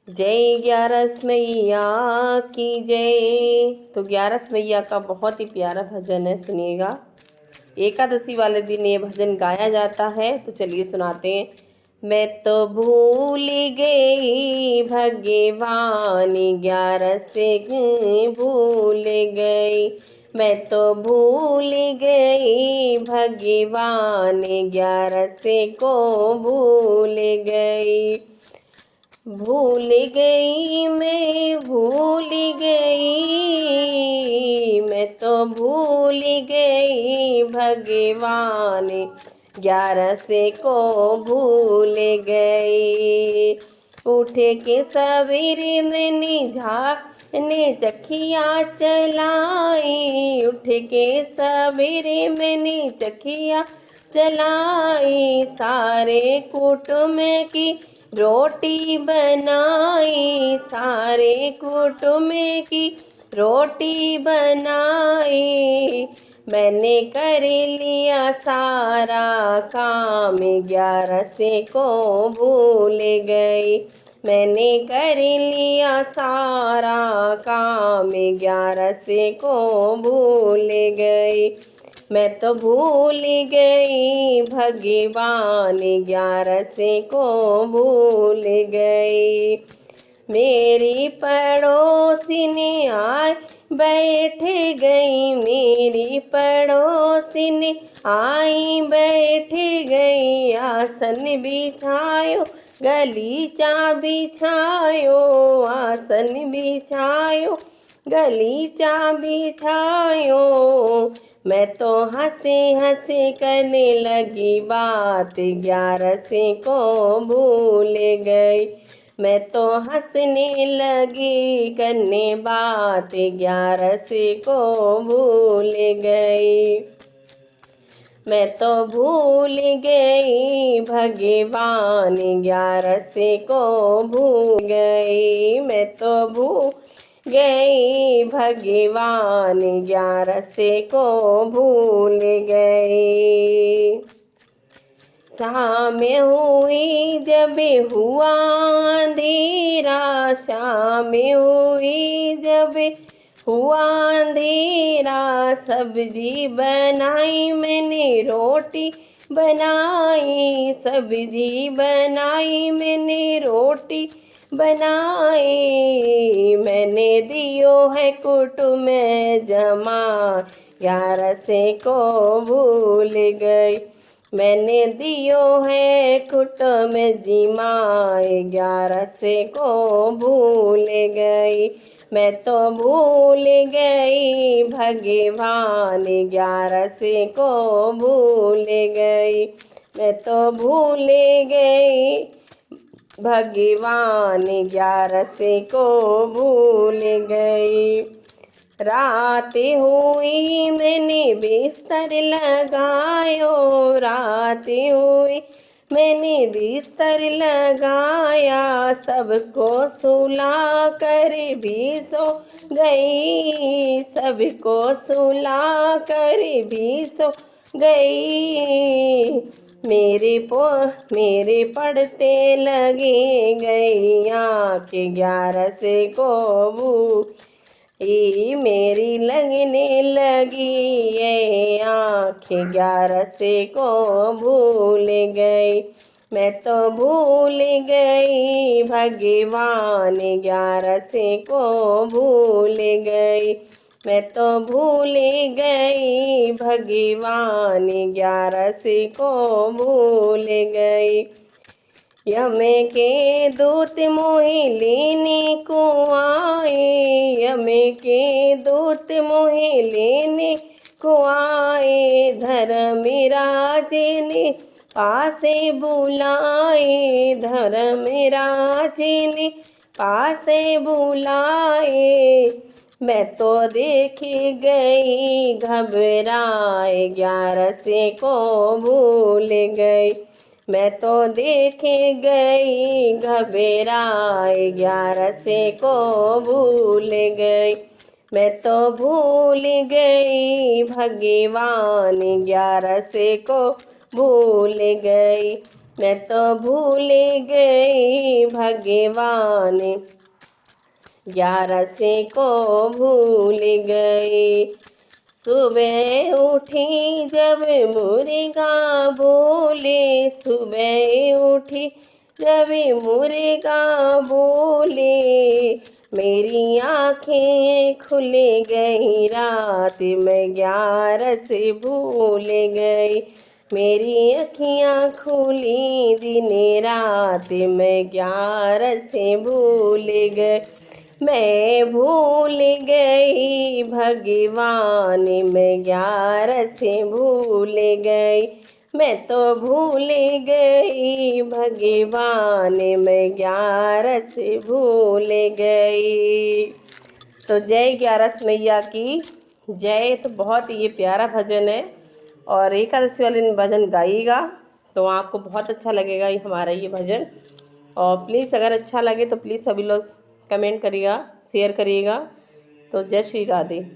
जय ग्यारस मैया की जय। तो ग्यारस मैया का बहुत ही प्यारा भजन है, सुनिएगा। एकादशी वाले दिन ये भजन गाया जाता है, तो चलिए सुनाते हैं। मैं तो भूल गई भगवान, ग्यारस भूल गई। मैं तो भूल गई भगवान, ग्यारस को भूल गई। भूल गई मैं भूल गई, मैं तो भूल गई भगवान, ग्यारस को भूल गई। उठ के सवेरे मैंने झाने चखिया चलाई, उठ के सवेरे मैंने चखिया चलाई। सारे कुटुंब की रोटी बनाई, सारे कुटुंब की रोटी बनाई। मैंने कर लिया सारा काम, ग्यारस को भूल गई। मैंने कर लिया सारा काम, ग्यारस को भूल गई। मैं तो भूल गई भगवान, ग्यारस को भूल गई। मेरी पड़ोसिनी आए बैठ गई, मेरी पड़ोसिनी आई बैठ गई। आसन बिछायो गलीचा बिछायो, आसन बिछायो गलीचा बिछायो। मैं तो हंसे हंसे करने लगी बात, ग्यारस को भूल गई। मैं तो हंसने लगी करने बात, ग्यारस को भूल गई। मैं तो भूल गई भगवान, ग्यारस को भूल गई। मैं तो भूल गई भगवान, ग्यारस को भूल गई। शाम हुई जब हुआ अंधेरा, शाम हुई जब हुआ अंधेरा। सब्जी बनाई मैंने रोटी बनाई, सब्जी बनाई मैंने रोटी बनाई। मैंने दियो है कुटुंब जमा, ग्यारस को भूल गई। मैंने दियो है कुटुंब जिमाए, ग्यारस को भूल गई। मैं तो भूल गई भगवान, ग्यारस को भूल गई। मैं तो भूल गई भगवान, ग्यारस को भूल गई। रात हुई मैंने बिस्तर लगायो, रात हुई मैंने बिस्तर लगाया। सबको सुला कर भी सो गई, सबको सुला कर भी सो गई। मेरे पढ़ते लगे गई आँख, ग्यारस को मेरी लगने लगी ये आँख, ग्यारस को भूल गई। मैं तो भूल गई भगवान, ग्यारस को भूल गई। मैं तो भूल गई भगवान, ग्यारस को भूल गई। यम के दूत मोहि लेने को आए, यम के दूत मोहि लेने को आए। धर्मराज ने पासे बुलाए, धर्मराज ने पासे बुलाए। मैं तो देख गई घबराए, ग्यारस को भूल गई। मैं तो देख गई घबराए, ग्यारस को भूल गई। मैं तो भूल गई भगवान, ग्यारस को भूल गई। मैं तो भूल गई भगवान, 11 को भूल गई। सुबह उठी जब मुर्गा बोले, सुबह उठी जब मुर्गा बोले, मेरी आँखें खुल गई, रात में 11 भूल गई। मेरी अखियाँ खुली दिन रात में 11 भूल गए। मैं भूल गई भगवान, मैं 11 भूल गई। मैं तो भूल गई भगवान, मैं 11 भूल गई। तो जय 11 मैया की जय। तो बहुत ये प्यारा भजन है और एकादशी वाले दिन भजन गाइएगा तो आपको बहुत अच्छा लगेगा ये हमारा ये भजन। और प्लीज़ अगर अच्छा लगे तो प्लीज़ सभी लोग कमेंट करिएगा, शेयर करिएगा। तो जय श्री राधे।